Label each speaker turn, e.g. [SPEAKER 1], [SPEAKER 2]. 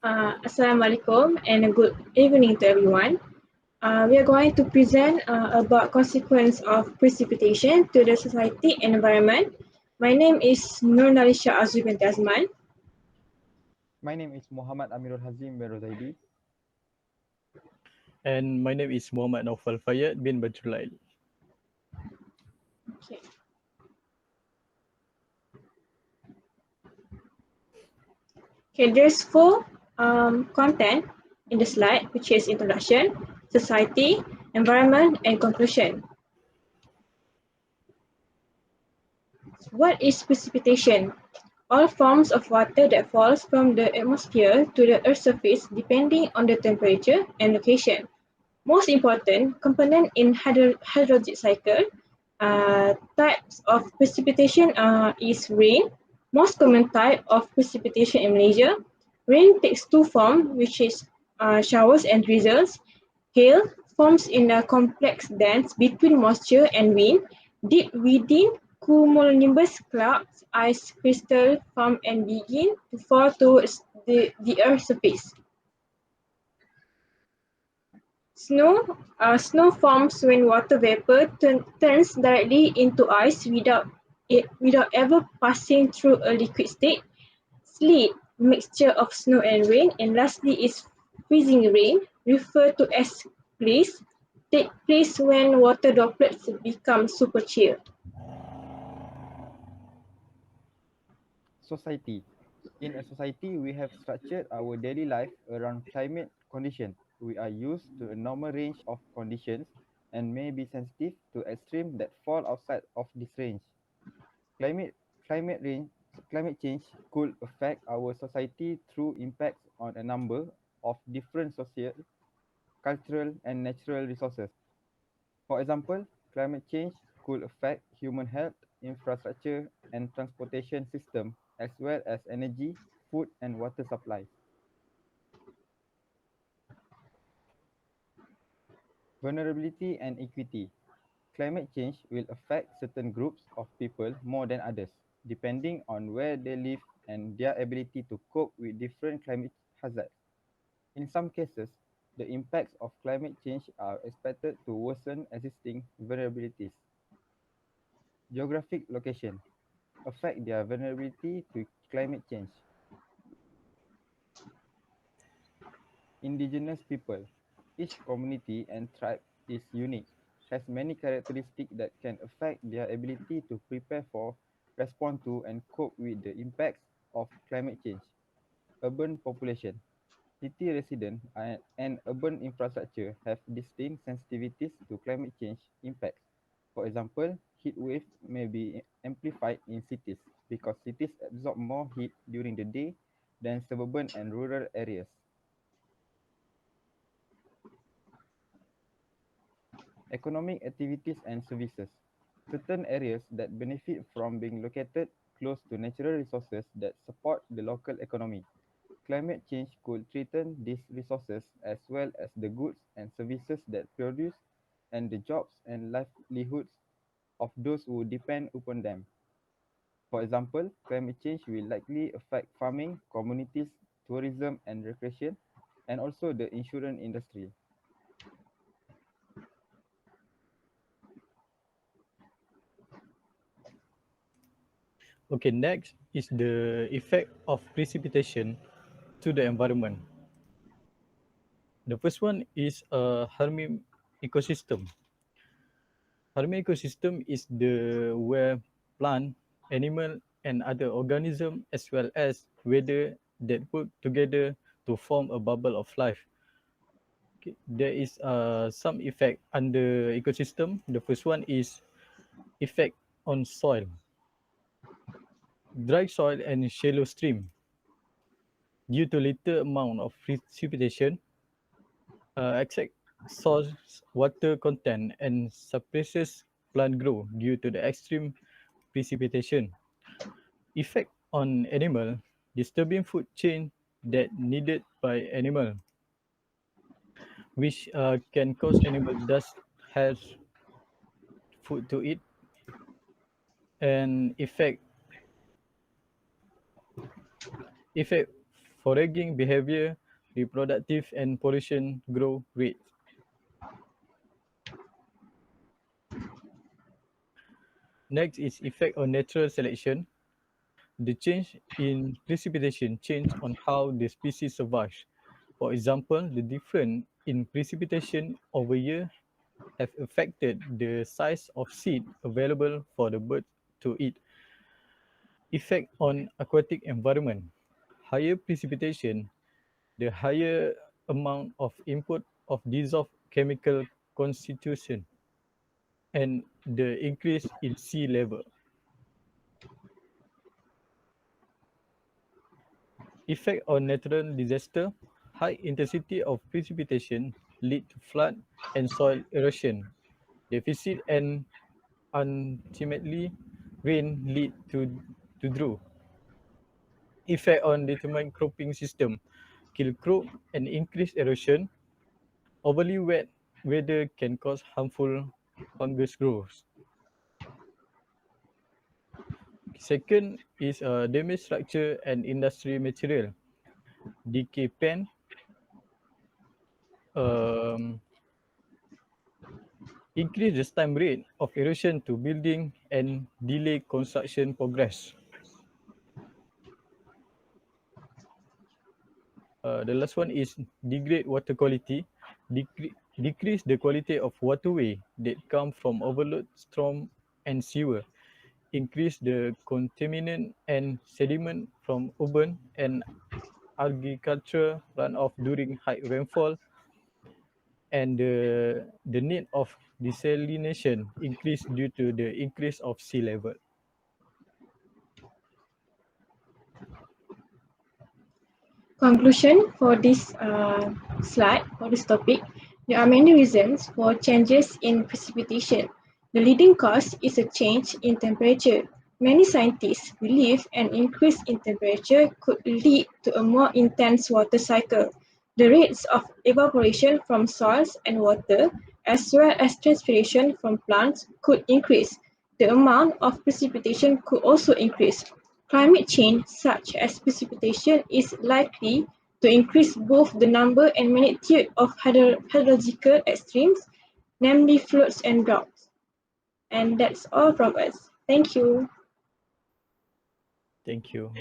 [SPEAKER 1] Assalamualaikum and a good evening to everyone. We are going to present about consequence of precipitation to the society and environment. My name is Nornalysha Azwin Azman.
[SPEAKER 2] My name is Muhammad Amirul Hazim bin Rozaidi.
[SPEAKER 3] And my name is Muhammad Naufal Fayyadh bin Badrullail.
[SPEAKER 1] Okay. Okay, there's four content in the slide, which is introduction, society, environment, and conclusion. What is precipitation? All forms of water that falls from the atmosphere to the Earth's surface depending on the temperature and location. Most important component in hydrologic cycle types of precipitation is rain. Most common type of precipitation in Malaysia. Rain takes two forms, which is showers and drizzles. Hail forms in a complex dance between moisture and wind. Deep within cumulonimbus clouds, ice crystals form and begin to fall towards the Earth's surface. Snow forms when water vapor turns directly into ice without ever passing through a liquid state. Sleet, mixture of snow and rain, and lastly is freezing rain, referred to as freeze, take place when water droplets become super chill.
[SPEAKER 2] Society. In a society, we have structured our daily life around climate conditions. We are used to a normal range of conditions and may be sensitive to extremes that fall outside of this range. Climate, climate, range, climate change could affect our society through impacts on a number of different social, cultural, and natural resources. For example, climate change could affect human health, infrastructure, and transportation system, as well as energy, food, and water supplies. Vulnerability and equity. Climate change will affect certain groups of people more than others, depending on where they live and their ability to cope with different climate hazards. In some cases, the impacts of climate change are expected to worsen existing vulnerabilities. Geographic location affect their vulnerability to climate change. Indigenous people. Each community and tribe is unique, has many characteristics that can affect their ability to prepare for, respond to, and cope with the impacts of climate change. Urban population. City residents and urban infrastructure have distinct sensitivities to climate change impacts. For example, heat wave may be amplified in cities because cities absorb more heat during the day than suburban and rural areas. Economic activities and services. Certain areas that benefit from being located close to natural resources that support the local economy. Climate change could threaten these resources as well as the goods and services that produce and the jobs and livelihoods of those who depend upon them. For example, climate change will likely affect farming, communities, tourism and recreation, and also the insurance industry.
[SPEAKER 3] Okay, next is the effect of precipitation to the environment. The first one is a harming ecosystem. Harming ecosystem is the where plant, animal, and other organism as well as weather that work together to form a bubble of life. Okay. There is some effect under ecosystem. The first one is effect on soil. Dry soil and shallow stream. Due to little amount of precipitation, excess source water content and suppresses plant growth due to the extreme precipitation. Effect on animal, disturbing food chain that needed by animal, which can cause animal does have food to eat, and effect foraging behavior, reproductive and population growth rates. Next is effect on natural selection. The change in precipitation change on how the species survives. For example, the difference in precipitation over year have affected the size of seed available for the bird to eat. Effect on aquatic environment. Higher precipitation, the higher amount of input of dissolved chemical constitution and the increase in sea level. Effect on natural disaster. High intensity of precipitation lead to flood and soil erosion. Deficit and ultimately rain lead to drought. Effect on determined cropping system. Kill crop and increase erosion. Overly wet weather can cause harmful fungus growth. Second is damage structure and industry material. Decay pan, um, increase the time rate of erosion to building and delay construction progress. The last one is degrade water quality, decrease the quality of waterway that come from overload storm and sewer, increase the contaminant and sediment from urban and agriculture runoff during high rainfall, and the need of desalination increase due to the increase of sea level.
[SPEAKER 1] Conclusion for this slide, for this topic, there are many reasons for changes in precipitation. The leading cause is a change in temperature. Many scientists believe an increase in temperature could lead to a more intense water cycle. The rates of evaporation from soils and water, as well as transpiration from plants, could increase. The amount of precipitation could also increase. Climate change, such as precipitation, is likely to increase both the number and magnitude of hydrological extremes, namely floods and droughts. And that's all from us. Thank you.
[SPEAKER 3] Thank you.